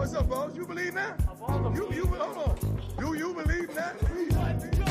What's up, boss? You believe that? Hold on. Do you believe that? Please. Let's go.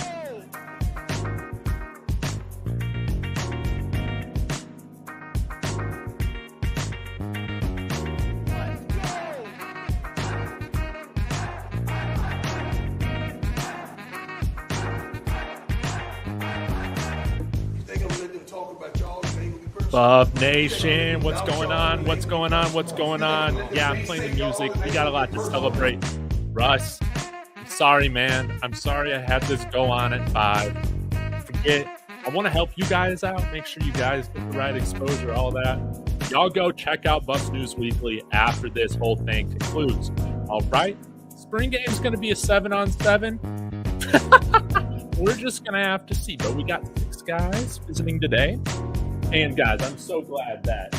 Buff Nation, what's going on? What's going on? What's going on? Yeah, I'm playing the music. We got a lot to celebrate. Russ, I'm sorry, man. I'm sorry I had this go on at 5. Forget. I want to help you guys out. Make sure you guys get the right exposure, all that. Y'all go check out Buffs News Weekly after this whole thing concludes. All right? Spring game is going to be a 7-on-7. We're just going to have to see. But we got 6 guys visiting today. And guys, I'm so glad that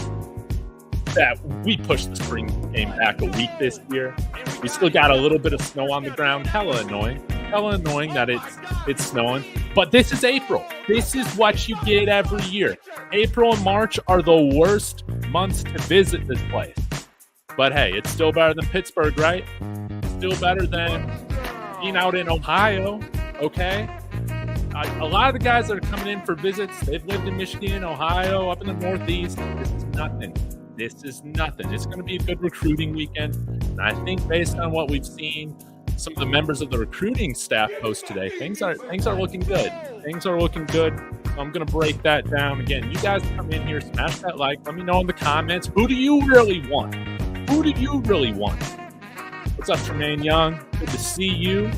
we pushed the spring game back a week this year. We still got a little bit of snow on the ground. Hella annoying that it's snowing. But this is April. This is what you get every year. April and March are the worst months to visit this place. But hey, it's still better than Pittsburgh, right? Still better than being out in Ohio, okay? A lot of the guys that are coming in for visits, they've lived in Michigan, Ohio, up in the Northeast. This is nothing. It's going to be a good recruiting weekend. And I think based on what we've seen, some of the members of the recruiting staff post today, things are looking good. Things are looking good. So I'm going to break that down. Again, you guys come in here, smash that like. Let me know in the comments, who do you really want? Who do you really want? What's up, Tremaine Young? Good to see you.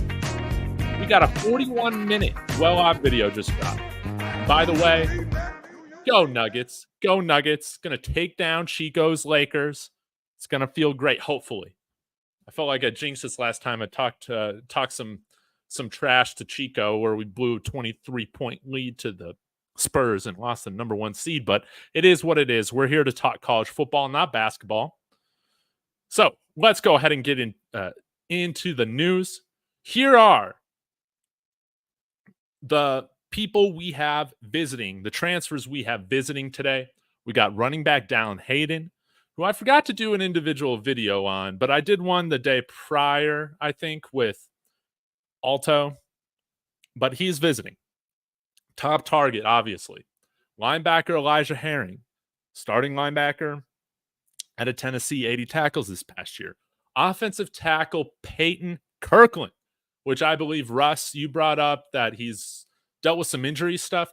We got a 41-minute well-off video just dropped. By the way, go Nuggets. Go Nuggets. Going to take down Chico's Lakers. It's going to feel great, hopefully. I felt like I jinxed this last time. I talked some trash to Chico where we blew a 23-point lead to the Spurs and lost the number 1 seed. But it is what it is. We're here to talk college football, not basketball. So let's go ahead and get into the news. Here are the people we have visiting, the transfers we have visiting today. We got running back Dallan Hayden, who I forgot to do an individual video on, but I did one the day prior, I think, with Alto. But he's visiting. Top target, obviously. Linebacker Elijah Herring, starting linebacker out of Tennessee, 80 tackles this past year. Offensive tackle Payton Kirkland, which I believe, Russ, you brought up that he's dealt with some injury stuff.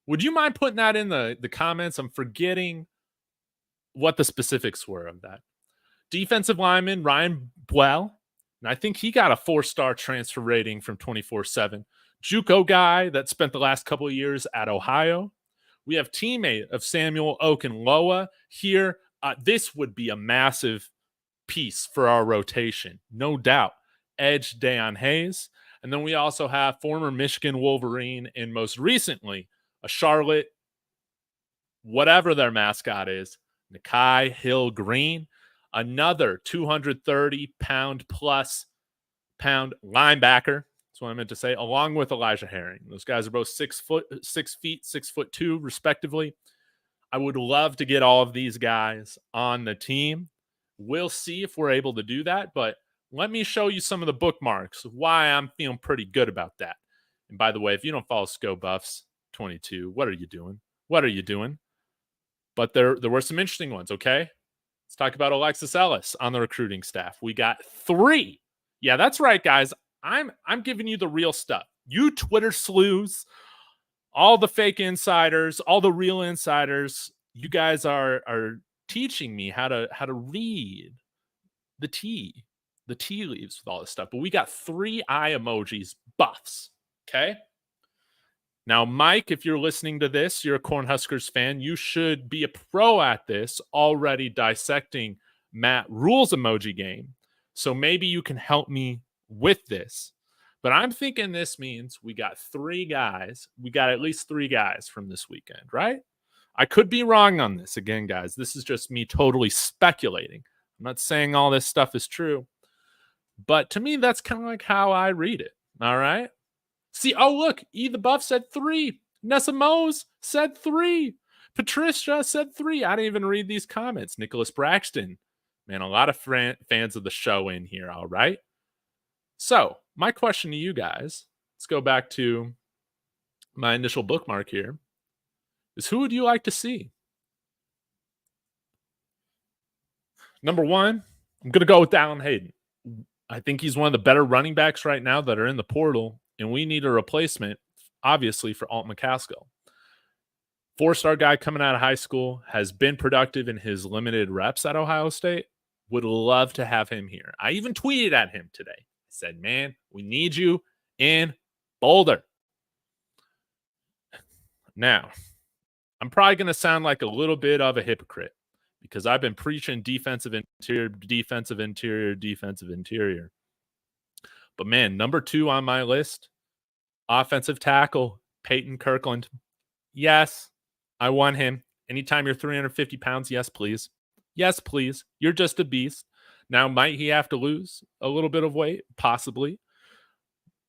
Would you mind putting that in the comments? I'm forgetting what the specifics were of that. Defensive lineman Rayyan Buell, and I think he got a 4-star transfer rating from 24/7. JUCO guy that spent the last couple of years at Ohio. We have teammate of Samuel Okunloa here. This would be a massive piece for our rotation, no doubt. Edge Dayon Hayes. And then we also have former Michigan Wolverine and most recently a Charolette, whatever their mascot is, Nikhai Hill Green, another 230-pound linebacker. That's what I meant to say, along with Elijah Herring. Those guys are both 6 feet, 6'2", respectively. I would love to get all of these guys on the team. We'll see if we're able to do that, but let me show you some of the bookmarks of why I'm feeling pretty good about that. And by the way, if you don't follow Sco Buffs 22, what are you doing? What are you doing? But there were some interesting ones, okay? Let's talk about Alexis Ellis on the recruiting staff. We got 3. Yeah, that's right, guys. I'm giving you the real stuff. You Twitter sleuths, all the fake insiders, all the real insiders, you guys are teaching me how to read the tea leaves with all this stuff. But we got 3 eye emojis, Buffs. Okay. Now, Mike, if you're listening to this, you're a Cornhuskers fan. You should be a pro at this, already dissecting Matt Rule's emoji game. So maybe you can help me with this. But I'm thinking this means we got 3 guys. We got at least 3 guys from this weekend, right? I could be wrong on this. Again, guys, this is just me totally speculating. I'm not saying all this stuff is true. But to me, that's kind of like how I read it. All right. See, oh, look, E the Buff said 3. Nessa Mose said 3. Patricia said 3. I didn't even read these comments. Nicholas Braxton Man, a lot of fans of the show in here, all right? So, my question to you guys, let's go back to my initial bookmark here, is who would you like to see? Number one, I'm going to go with Dallan Hayden. I think he's one of the better running backs right now that are in the portal, and we need a replacement, obviously, for Alt McCaskill. 4-star guy coming out of high school, has been productive in his limited reps at Ohio State. Would love to have him here. I even tweeted at him today. I said, man, we need you in Boulder. Now, I'm probably going to sound like a little bit of a hypocrite because I've been preaching defensive interior, defensive interior, defensive interior. But man, number 2 on my list, offensive tackle, Payton Kirkland. Yes, I want him. Anytime you're 350 pounds, yes, please. Yes, please. You're just a beast. Now, might he have to lose a little bit of weight? Possibly.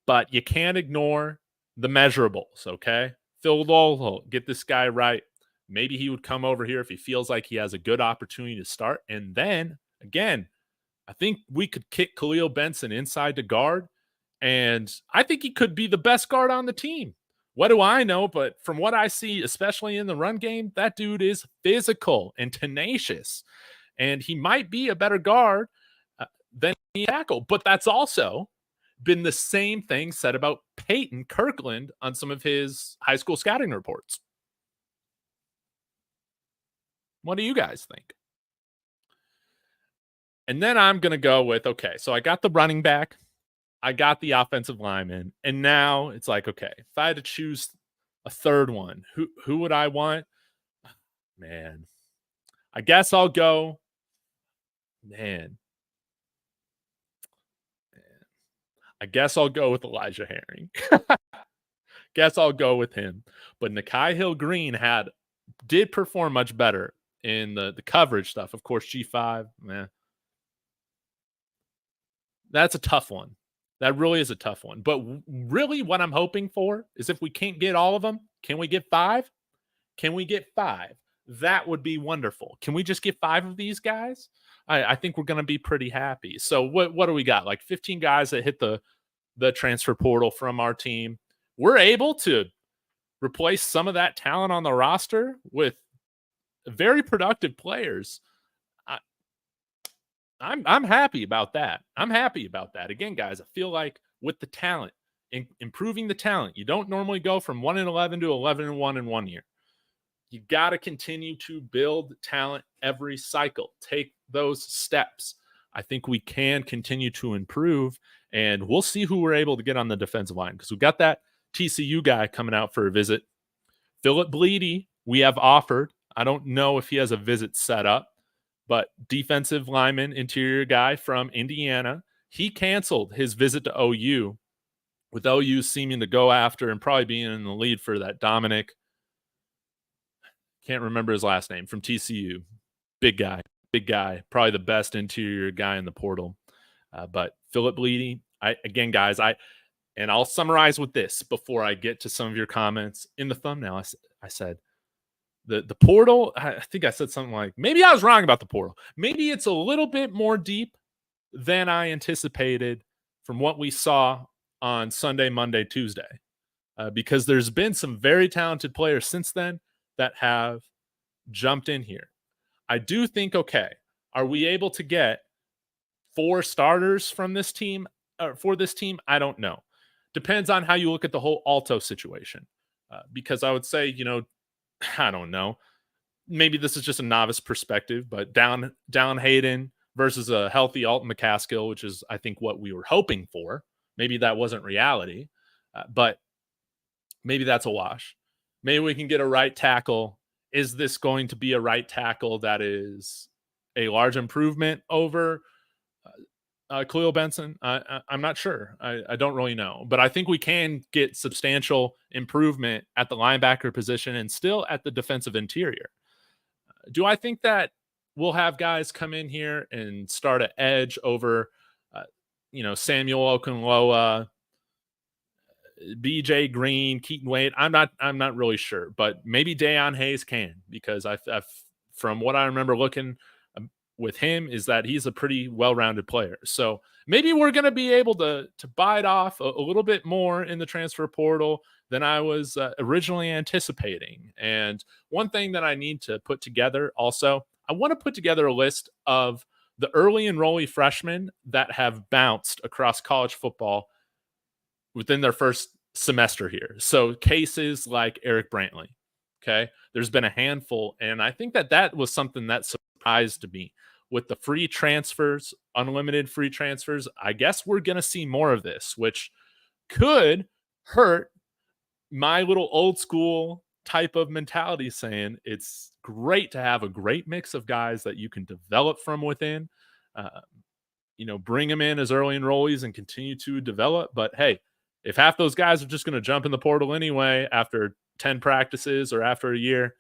But you can't ignore the measurables, okay? Phil Lowell, get this guy right. Maybe he would come over here if he feels like he has a good opportunity to start. And then, again, I think we could kick Khalil Benson inside to guard. And I think he could be the best guard on the team. What do I know? But from what I see, especially in the run game, that dude is physical and tenacious. And he might be a better guard than he tackle. But that's also been the same thing said about Payton Kirkland on some of his high school scouting reports. What do you guys think? And then I'm going to go with, okay, so I got the running back. I got the offensive lineman, and now it's like, okay, if I had to choose a third one, who would I want? Man, I guess I'll go. Man, I guess I'll go with Elijah Herring. Guess I'll go with him. But Nikhai Hill-Green did perform much better in the coverage stuff. Of course, G5, man. That's a tough one. That really is a tough one. But really what I'm hoping for is if we can't get all of them, can we get 5? Can we get 5? That would be wonderful. Can we just get 5 of these guys? I think we're going to be pretty happy. So what do we got? Like 15 guys that hit the transfer portal from our team. We're able to replace some of that talent on the roster with very productive players. I'm happy about that. I'm happy about that. Again, guys, I feel like with the talent, improving the talent, you don't normally go from 1-11 to 11-1 in 1 year. You got to continue to build talent every cycle. Take those steps. I think we can continue to improve, and we'll see who we're able to get on the defensive line because we got that TCU guy coming out for a visit. Philip Bleedy, we have offered. I don't know if he has a visit set up, but defensive lineman, interior guy from Indiana, he canceled his visit to OU, with OU seeming to go after and probably being in the lead for that Dominic. Can't remember his last name, from TCU. Big guy, probably the best interior guy in the portal. But Philip Bleedy, and I'll summarize with this before I get to some of your comments. In the thumbnail, I said, the portal, I think I said something like, maybe I was wrong about the portal. Maybe it's a little bit more deep than I anticipated from what we saw on Sunday, Monday, Tuesday. Because there's been some very talented players since then that have jumped in here. I do think, okay, are we able to get 4 starters from this team or for this team? I don't know. Depends on how you look at the whole Alto situation. Because I would say, I don't know. Maybe this is just a novice perspective, but Dallan Hayden versus a healthy Alt McCaskill, which is, I think, what we were hoping for. Maybe that wasn't reality, but maybe that's a wash. Maybe we can get a right tackle. Is this going to be a right tackle that is a large improvement over Khalil Benson? I'm not sure. I don't really know. But I think we can get substantial improvement at the linebacker position and still at the defensive interior. Do I think that we'll have guys come in here and start an edge over, Samuel Okunloa, BJ Green, Keaton Wade? I'm not really sure, but maybe Dayon Hayes can, because I've from what I remember looking, with him is that he's a pretty well-rounded player. So maybe we're going to be able to bite off a little bit more in the transfer portal than I was originally anticipating. And one thing that I need to put together also, I want to put together a list of the early enrollee freshmen that have bounced across college football within their first semester here. So cases like Eric Brantley. Okay. There's been a handful. And I think that was something that surprised me with the free transfers, unlimited free transfers. I guess we're going to see more of this, which could hurt my little old school type of mentality, saying it's great to have a great mix of guys that you can develop from within, bring them in as early enrollees and continue to develop. But hey, if half those guys are just going to jump in the portal anyway after 10 practices or after a year,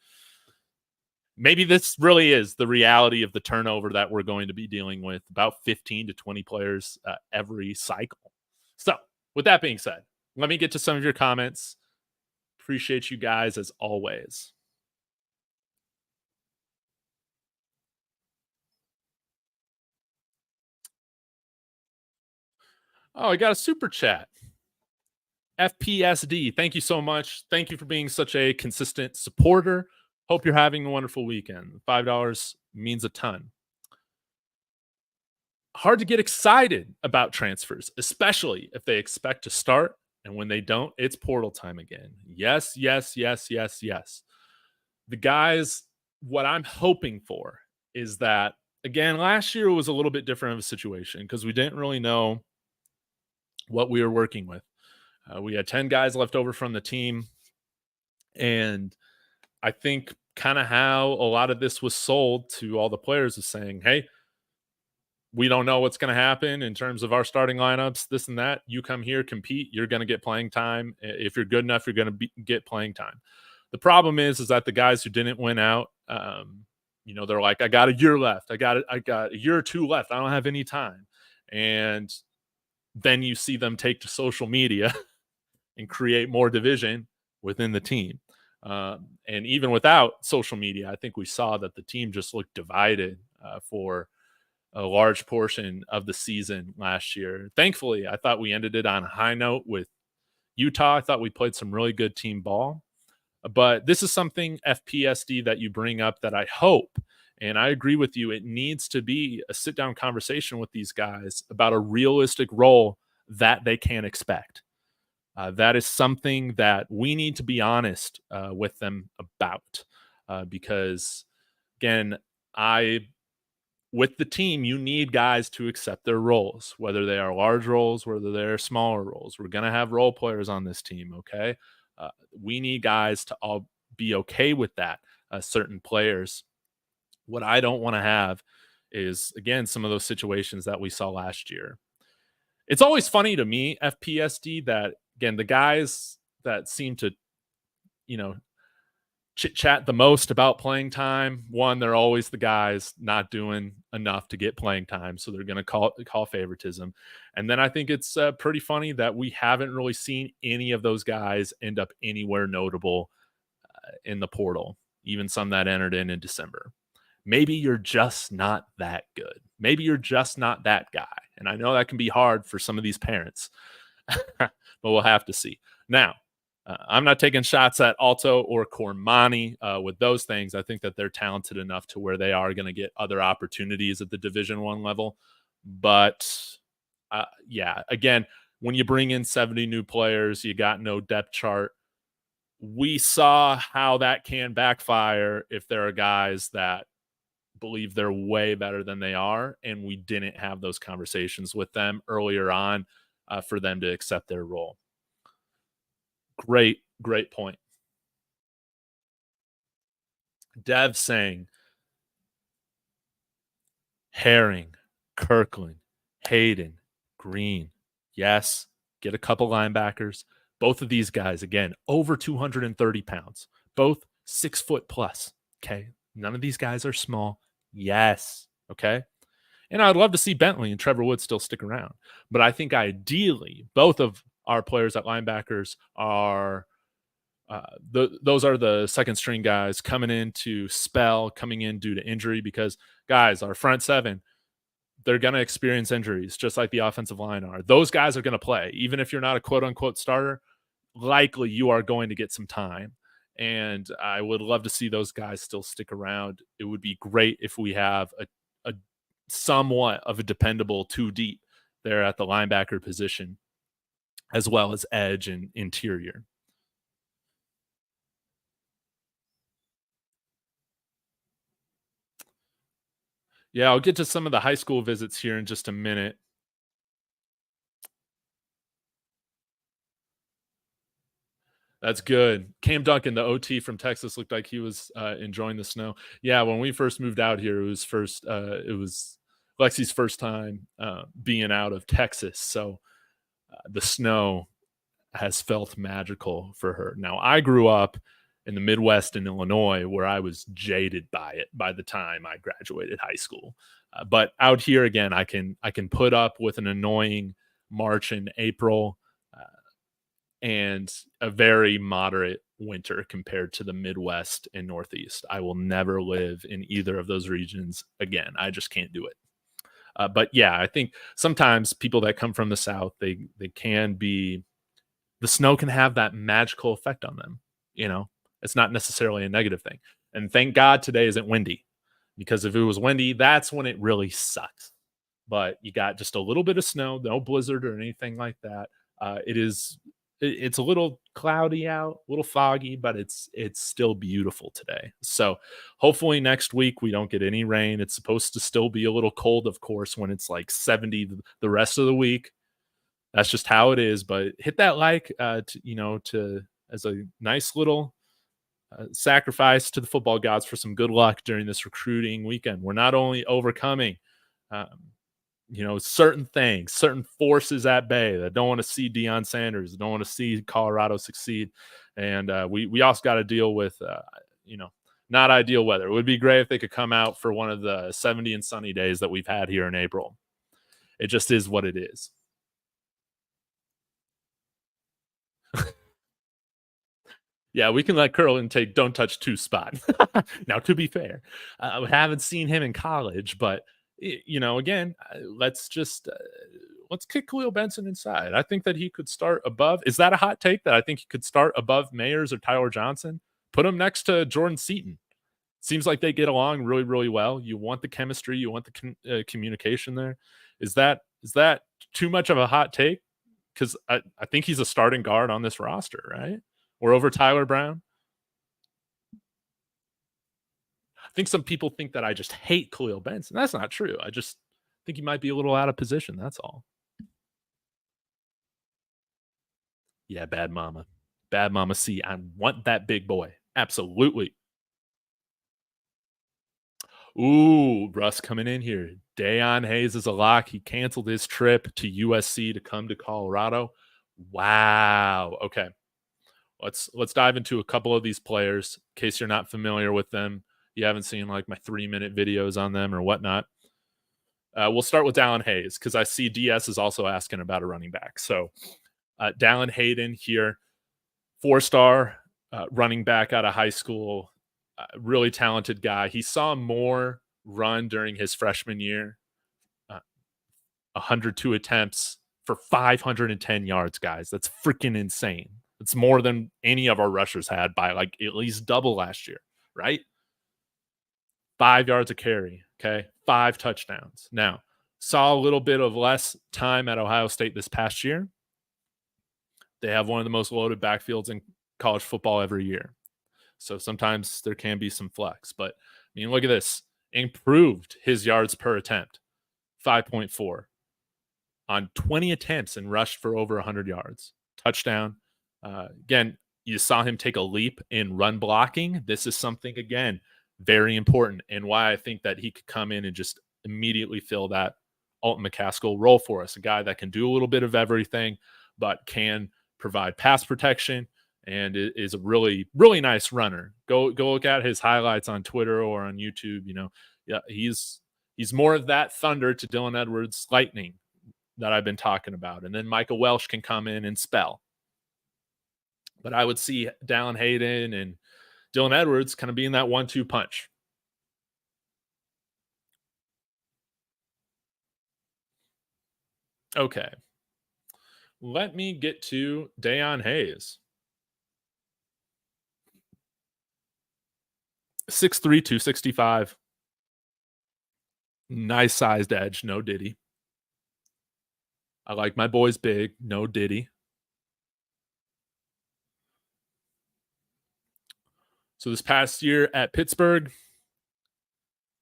maybe this really is the reality of the turnover that we're going to be dealing with, about 15 to 20 players every cycle. So with that being said, let me get to some of your comments. Appreciate you guys as always. Oh, I got a super chat. FPSD, thank you so much. Thank you for being such a consistent supporter. Hope you're having a wonderful weekend. $5 means a ton. Hard to get excited about transfers, especially if they expect to start, and when they don't, it's portal time again. Yes, yes, yes, yes, yes. The guys, what I'm hoping for is that, again, last year was a little bit different of a situation because we didn't really know what we were working with. We had 10 guys left over from the team, and I think kind of how a lot of this was sold to all the players is saying, hey, we don't know what's going to happen in terms of our starting lineups, this and that. You come here, compete, you're going to get playing time. If you're good enough, you're going to get playing time. The problem is that the guys who didn't win out, they're like, I got a year left. I got a year or two left. I don't have any time. And then you see them take to social media and create more division within the team. And even without social media, I think we saw that the team just looked divided for a large portion of the season last year. Thankfully, I thought we ended it on a high note with Utah. I thought we played some really good team ball. But this is something, FPSD, that you bring up that I hope, and I agree with you, it needs to be a sit-down conversation with these guys about a realistic role that they can expect. That is something that we need to be honest with them about because, again, with the team, you need guys to accept their roles, whether they are large roles, whether they're smaller roles. We're going to have role players on this team, okay? We need guys to all be okay with that, certain players. What I don't want to have is, again, some of those situations that we saw last year. It's always funny to me, FPSD, that, again, the guys that seem to, chit-chat the most about playing time, one, they're always the guys not doing enough to get playing time, so they're going to call favoritism. And then I think it's pretty funny that we haven't really seen any of those guys end up anywhere notable in the portal, even some that entered in December. Maybe you're just not that good. Maybe you're just not that guy. And I know that can be hard for some of these parents, but we'll have to see. Now, I'm not taking shots at Alto or Cormani with those things. I think that they're talented enough to where they are going to get other opportunities at the Division I level. But again, when you bring in 70 new players, you got no depth chart. We saw how that can backfire if there are guys that believe they're way better than they are, and we didn't have those conversations with them earlier on for them to accept their role. Great point. Dev saying Herring, Kirkland, Hayden, Green. Yes, get a couple linebackers. Both of these guys, again, over 230 pounds. Both 6 foot plus. Okay. None of these guys are small. Yes. Okay. And I'd love to see Bentley and Trevor Wood still stick around. But I think ideally, both of our players at linebackers are Those are the second string guys coming in to spell, coming in due to injury, because guys, our front seven, they're going to experience injuries just like the offensive line are. Those guys are going to play. Even if you're not a quote unquote starter, likely you are going to get some time. And I would love to see those guys still stick around. It would be great if we have a somewhat of a dependable two deep there at the linebacker position, as well as edge and interior. Yeah, I'll get to some of the high school visits here in just a minute. That's good. Cam Duncan, the OT from Texas, looked like he was enjoying the snow. Yeah, when we first moved out here, it was Lexi's first time being out of Texas, so the snow has felt magical for her. Now, I grew up in the Midwest in Illinois, where I was jaded by it by the time I graduated high school. But out here again, I can put up with an annoying March and April and a very moderate winter compared to the Midwest and Northeast. I will never live in either of those regions again. I just can't do it. But yeah, I think sometimes people that come from the South, they can be, the snow can have that magical effect on them. You know, it's not necessarily a negative thing. And thank God today isn't windy, because if it was windy, that's when it really sucks. But you got just a little bit of snow, no blizzard or anything like that. It's a little cloudy out, a little foggy, but it's still beautiful today. So hopefully next week we don't get any rain. It's supposed to still be a little cold, of course, when it's like 70 the rest of the week. That's just how it is. But hit that like, as a nice little sacrifice to the football gods for some good luck during this recruiting weekend. We're not only overcoming certain things, certain forces at bay that don't want to see Deion Sanders, don't want to see Colorado succeed. And we also got to deal with, not ideal weather. It would be great if they could come out for one of the 70 and sunny days that we've had here in April. It just is what it is. Yeah, we can let Kirkland take don't touch two spot. Now, to be fair, I haven't seen him in college, but again, let's kick Khalil Benson inside. I think that he could start above. Is that a hot take that I think he could start above Mayers or Tyler Johnson? Put him next to Jordan Seaton. Seems like they get along really, really well. You want the chemistry, you want the communication there. Is that too much of a hot take? Because I think he's a starting guard on this roster, right? Or over Tyler Brown. I think some people think that I just hate Khalil Benson. That's not true. I just think he might be a little out of position. That's all. Yeah, bad mama. Bad mama C. I want that big boy. Absolutely. Ooh, Russ coming in here. Dayon Hayes is a lock. He canceled his trip to USC to come to Colorado. Wow. Okay. Let's dive into a couple of these players in case you're not familiar with them. You haven't seen like my 3-minute videos on them or whatnot. We'll start with Dallan Hayes because I see DS is also asking about a running back. So Dallan Hayden here, 4-star running back out of high school, really talented guy. He saw more run during his freshman year, 102 attempts for 510 yards, guys. That's freaking insane. It's more than any of our rushers had by like at least double last year, right? 5 yards a carry, okay? 5 touchdowns. Now, saw a little bit of less time at Ohio State this past year. They have one of the most loaded backfields in college football every year. So sometimes there can be some flex. But, I mean, look at this. Improved his yards per attempt, 5.4. On 20 attempts and rushed for over 100 yards. Touchdown. Again, you saw him take a leap in run blocking. This is something, again, very important, and why I think that he could come in and just immediately fill that Alton McCaskill role for us. A guy that can do a little bit of everything, but can provide pass protection and is a really, really nice runner. Go look at his highlights on Twitter or on YouTube. Yeah, he's more of that thunder to Dylan Edwards' lightning that I've been talking about. And then Michael Welsh can come in and spell. But I would see Dallan Hayden and Dylan Edwards kind of being that 1-2 punch. Okay. Let me get to Dayon Hayes. 6'3", 265. Nice sized edge, no Diddy. I like my boys big, no Diddy. So this past year at Pittsburgh,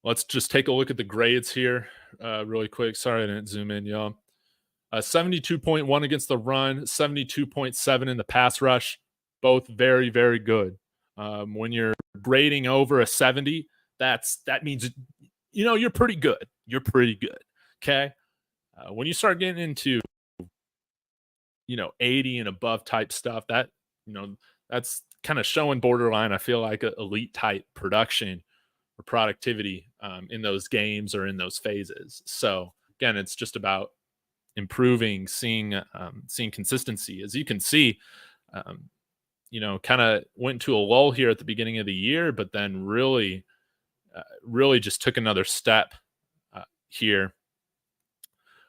let's just take a look at the grades here really quick. Sorry I didn't zoom in, y'all. 72.1 against the run, 72.7 in the pass rush. Both very, very good. When you're grading over a 70, that means, you're pretty good. You're pretty good. Okay. When you start getting into, 80 and above type stuff, that's kind of showing borderline, I feel like, a elite type production or productivity in those games or in those phases. So again, it's just about improving, seeing consistency. As you can see, kind of went to a lull here at the beginning of the year, but then really just took another step here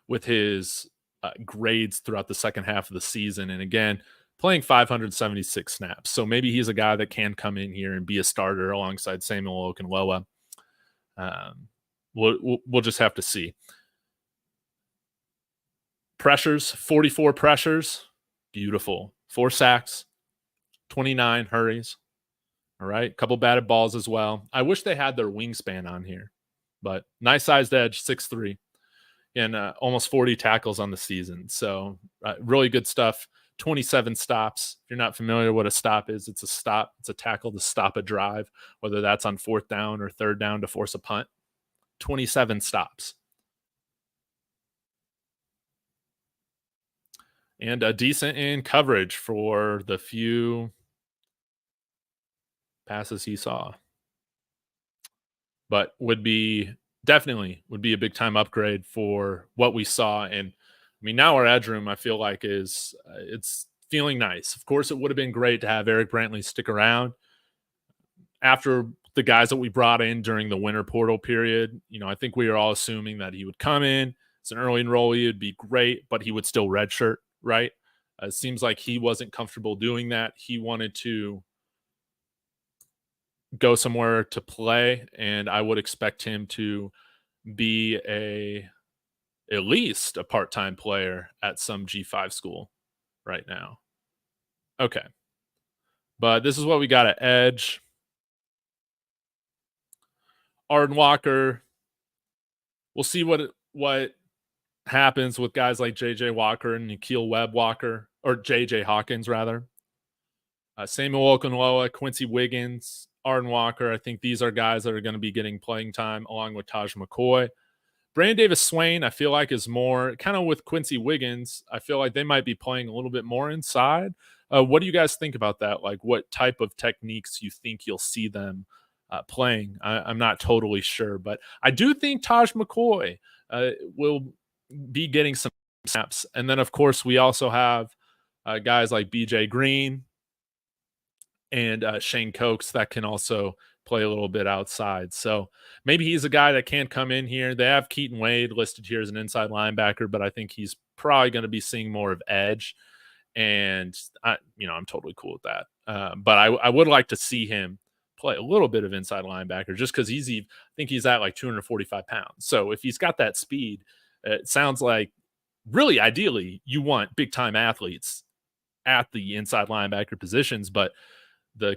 with his grades throughout the second half of the season. And again, playing 576 snaps. So maybe he's a guy that can come in here and be a starter alongside Samuel Okunlola. We'll just have to see. Pressures, 44 pressures. Beautiful. 4 sacks, 29 hurries. All right. Couple batted balls as well. I wish they had their wingspan on here, but nice sized edge, 6'3", and almost 40 tackles on the season. So really good stuff. 27 stops. If you're not familiar what a stop is, it's a stop. It's a tackle to stop a drive, whether that's on 4th down or 3rd down to force a punt. 27 stops. And decent in coverage for the few passes he saw. But definitely would be a big time upgrade for what we saw. And I mean, now our edge room, I feel like it's feeling nice. Of course, it would have been great to have Eric Brantley stick around after the guys that we brought in during the winter portal period. I think we were all assuming that he would come in as an early enrollee. It'd be great, but he would still redshirt, right? It seems like he wasn't comfortable doing that. He wanted to go somewhere to play, and I would expect him to be at least a part-time player at some G5 school right now. Okay. But this is what we got at edge. Arden Walker. We'll see what happens with guys like JJ Walker and Nikhai Webb Walker, or JJ Hawkins rather. Samuel Okunlola, Quincy Wiggins, Arden Walker. I think these are guys that are going to be getting playing time along with Taj McCoy. Brandon Davis-Swain, I feel like, is more kind of with Quincy Wiggins. I feel like they might be playing a little bit more inside. What do you guys think about that? Like, what type of techniques you think you'll see them playing? I'm not totally sure, but I do think Taj McCoy will be getting some snaps. And then, of course, we also have guys like BJ Green and Shane Cokes that can also play a little bit outside. So maybe he's a guy that can't come in here. They have Keaton Wade listed here as an inside linebacker, but I think he's probably going to be seeing more of edge. And I'm totally cool with that. But I would like to see him play a little bit of inside linebacker just because I think he's at like 245 pounds. So if he's got that speed, it sounds like really ideally you want big time athletes at the inside linebacker positions, but the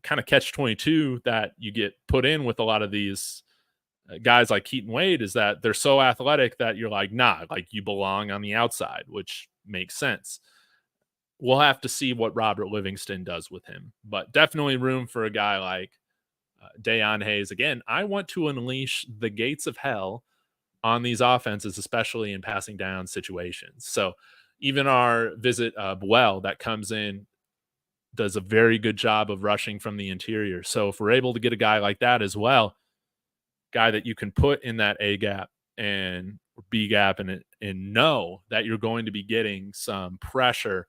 kind of catch-22 that you get put in with a lot of these guys like Keaton Wade is that they're so athletic that you're like, nah, like you belong on the outside, which makes sense. We'll have to see what Robert Livingston does with him, but definitely room for a guy like Dayon Hayes. Again, I want to unleash the gates of hell on these offenses, especially in passing down situations. So even our visit Buell that comes in does a very good job of rushing from the interior. So if we're able to get a guy like that as well, guy that you can put in that A gap and B gap and know that you're going to be getting some pressure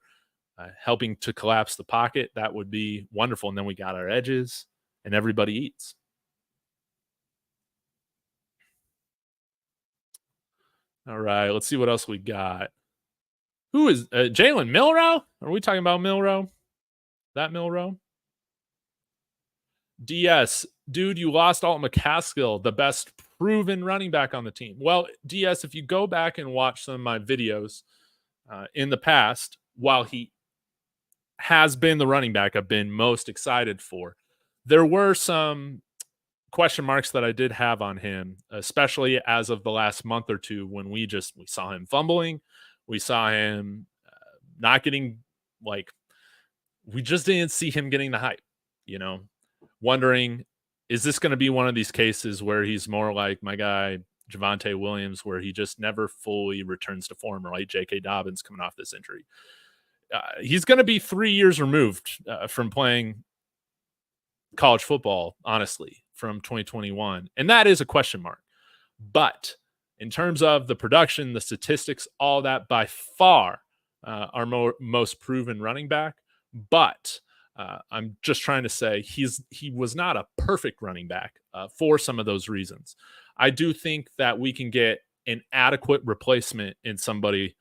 helping to collapse the pocket, that would be wonderful. And then we got our edges and everybody eats. All right, let's see what else we got. Who is Jalen Milroe? Are we talking about Milroe? That Milroe? DS, dude, you lost Alt McCaskill, the best proven running back on the team. Well, DS, if you go back and watch some of my videos in the past, while he has been the running back I've been most excited for, there were some question marks that I did have on him, especially as of the last month or two when we saw him fumbling. We saw him not getting, we just didn't see him getting the hype, wondering, is this going to be one of these cases where he's more like my guy, Javonte Williams, where he just never fully returns to form, or like J.K. Dobbins coming off this injury? He's going to be 3 years removed from playing college football, honestly, from 2021. And that is a question mark. But in terms of the production, the statistics, all that, by far our most proven running back. But I'm just trying to say he was not a perfect running back for some of those reasons. I do think that we can get an adequate replacement in somebody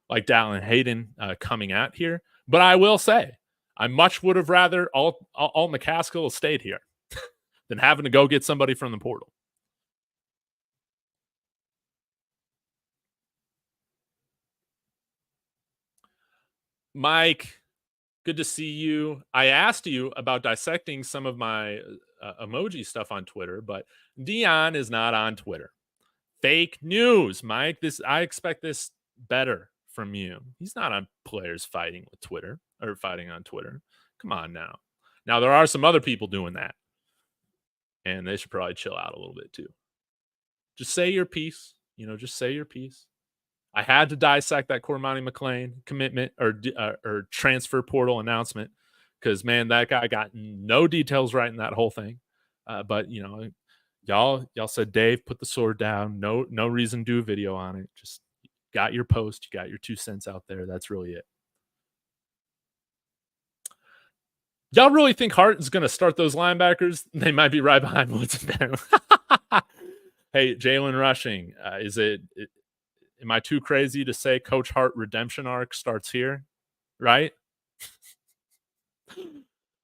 like Dallan Hayden coming out here. But I will say, I much would have rather Alt McCaskill stayed here than having to go get somebody from the portal. Mike, good to see you. I asked you about dissecting some of my emoji stuff on Twitter, but Dayon is not on Twitter. Fake news, Mike. I expect this better from you. He's not on players fighting with Twitter or fighting on Twitter. Come on now. Now, there are some other people doing that, and they should probably chill out a little bit too. Just say your piece. Just say your piece. I had to dissect that Cormani McClain commitment or transfer portal announcement because, man, that guy got no details right in that whole thing. But y'all said, Dave, put the sword down. No reason to do a video on it. Just got your post. You got your 2 cents out there. That's really it. Y'all really think Hart is going to start those linebackers? They might be right behind Woods and Benham. Hey, Jalen Rushing, am I too crazy to say Coach Hart redemption arc starts here? Right?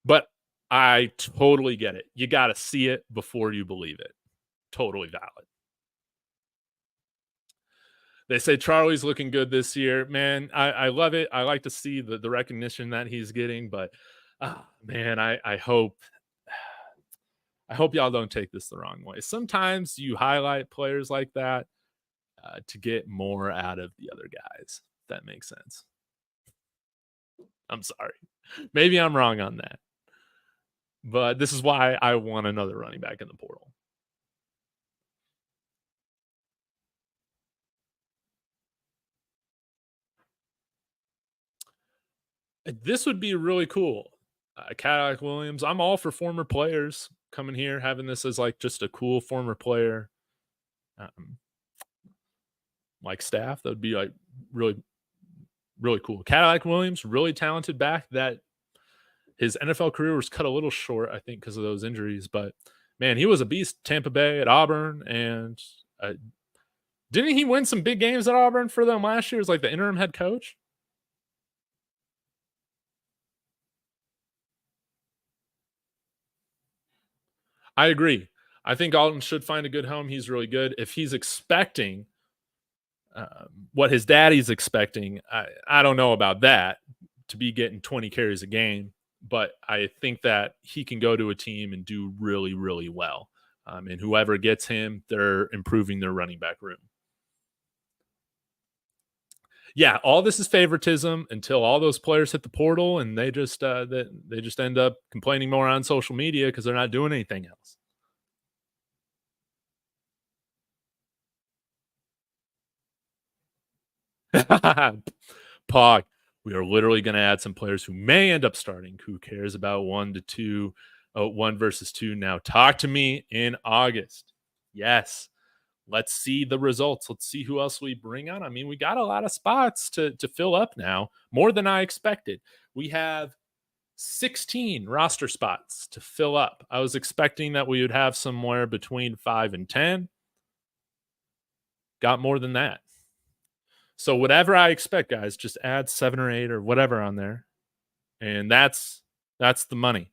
But I totally get it. You got to see it before you believe it. Totally valid. They say Charlie's looking good this year. Man, I love it. I like to see the recognition that he's getting, but man, I hope y'all don't take this the wrong way. Sometimes you highlight players like that to get more out of the other guys. If that makes sense. I'm sorry. Maybe I'm wrong on that. But this is why I want another running back in the portal. This would be really cool. Cadillac Williams. I'm all for former players coming here, having this as like just a cool former player like staff. That would be like really, really cool. Cadillac Williams, really talented back that his NFL career was cut a little short, I think, because of those injuries. But man, he was a beast. Tampa Bay, at Auburn, and didn't he win some big games at Auburn for them last year as like the interim head coach? I agree. I think Alton should find a good home. He's really good. If he's expecting what his daddy's expecting, I don't know about that, to be getting 20 carries a game. But I think that he can go to a team and do really, really well. And whoever gets him, they're improving their running back room. Yeah, all this is favoritism until all those players hit the portal and they just end up complaining more on social media because they're not doing anything else. Pog, we are literally going to add some players who may end up starting. Who cares about 1 versus 2 now? Talk to me in August. Yes, let's see the results. Let's see who else we bring on. I mean, we got a lot of spots to fill up now, more than I expected. We have 16 roster spots to fill up. I was expecting that we would have somewhere between 5 and 10. Got more than that. So whatever I expect, guys, just add 7 or 8 or whatever on there. And that's the money.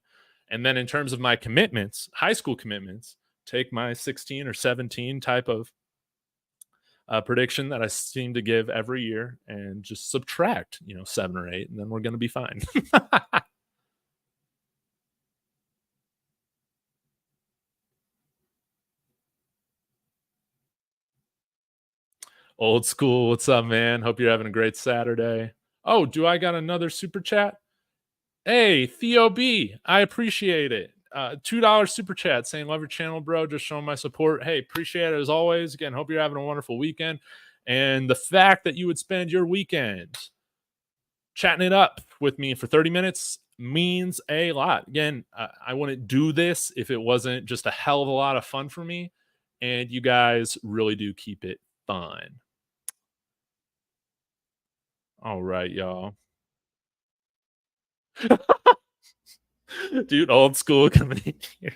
And then in terms of my commitments, high school commitments, take my 16 or 17 type of prediction that I seem to give every year and just subtract, 7 or 8, and then we're going to be fine. Old school, what's up, man? Hope you're having a great Saturday. Oh, do I got another super chat? Hey, Theo B, I appreciate it. $2 super chat saying, love your channel, bro. Just showing my support. Hey, appreciate it as always. Again, hope you're having a wonderful weekend. And the fact that you would spend your weekend chatting it up with me for 30 minutes means a lot. Again, I wouldn't do this if it wasn't just a hell of a lot of fun for me. And you guys really do keep it fun. All right, y'all. Dude, old school coming in here.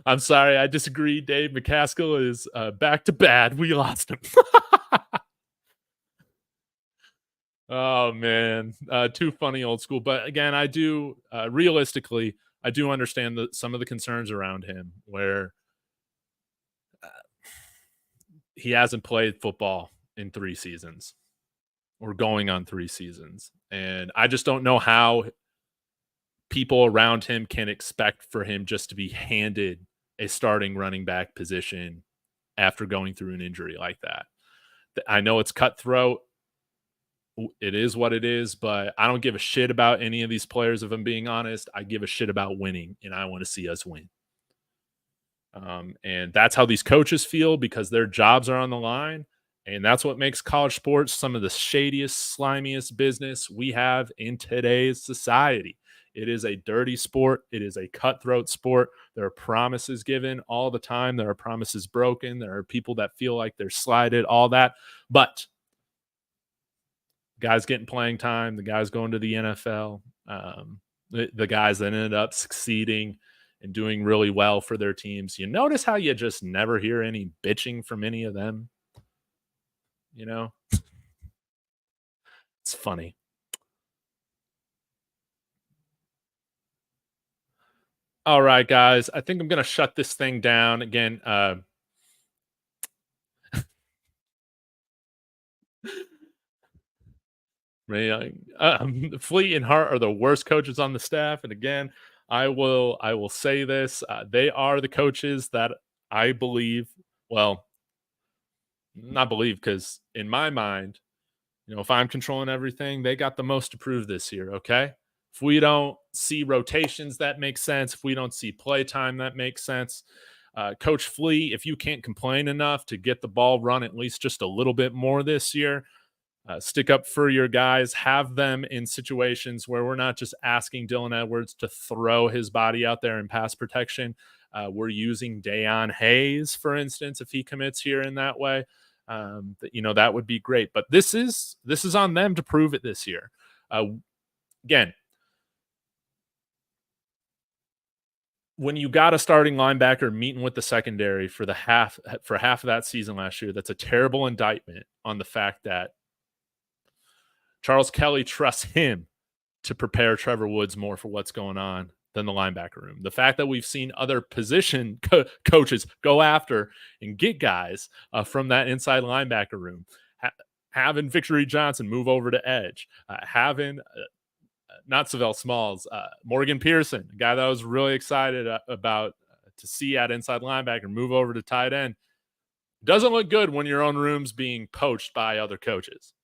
I'm sorry, I disagree. Dave McCaskill is back to bad. We lost him. Oh, man. Too funny, old school. But again, I do, realistically, I do understand some of the concerns around him where he hasn't played football in 3 seasons or going on 3 seasons. And I just don't know how people around him can expect for him just to be handed a starting running back position after going through an injury like that. I know it's cutthroat. It is what it is, but I don't give a shit about any of these players, if I'm being honest. I give a shit about winning, and I want to see us win. And that's how these coaches feel because their jobs are on the line. And that's what makes college sports some of the shadiest, slimiest business we have in today's society. It is a dirty sport. It is a cutthroat sport. There are promises given all the time. There are promises broken. There are people that feel like they're slighted, all that. But guys getting playing time, the guys going to the NFL, the guys that ended up succeeding and doing really well for their teams. You notice how you just never hear any bitching from any of them? It's funny. All right, guys. I think I'm going to shut this thing down again. Fleet and Hart are the worst coaches on the staff. And again, I will say this. They are the coaches that I believe, well, not believe, because in my mind, if I'm controlling everything, they got the most to prove this year, okay? If we don't see rotations that make sense, if we don't see play time that makes sense, Coach Flea, if you can't complain enough to get the ball run at least just a little bit more this year, stick up for your guys, have them in situations where we're not just asking Dylan Edwards to throw his body out there in pass protection. We're using Dayon Hayes, for instance, if he commits here in that way. That would be great. But this is on them to prove it this year. Again, when you got a starting linebacker meeting with the secondary for half of that season last year, that's a terrible indictment on the fact that Charles Kelly trusts him to prepare Trevor Woods more for what's going on than the linebacker room. The fact that we've seen other position coaches go after and get guys from that inside linebacker room, having Victory Johnson move over to edge, having not Savell Smalls, Morgan Pearson, a guy that I was really excited about to see at inside linebacker move over to tight end. Doesn't look good when your own room's being poached by other coaches.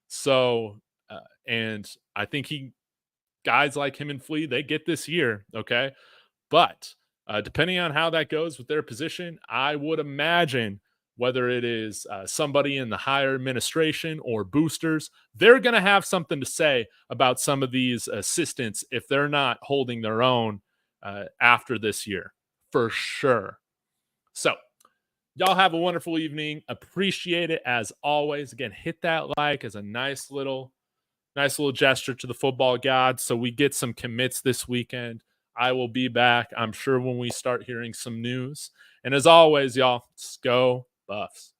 So, and I think guys like him and Flea, they get this year, okay? But depending on how that goes with their position, I would imagine whether it is somebody in the higher administration or boosters, they're going to have something to say about some of these assistants if they're not holding their own after this year, for sure. So Y'all have a wonderful evening. Appreciate it as always. Again, hit that like as a nice little gesture to the football gods so we get some commits this weekend. I will be back, I'm sure, when we start hearing some news. And as always, y'all, go Buffs.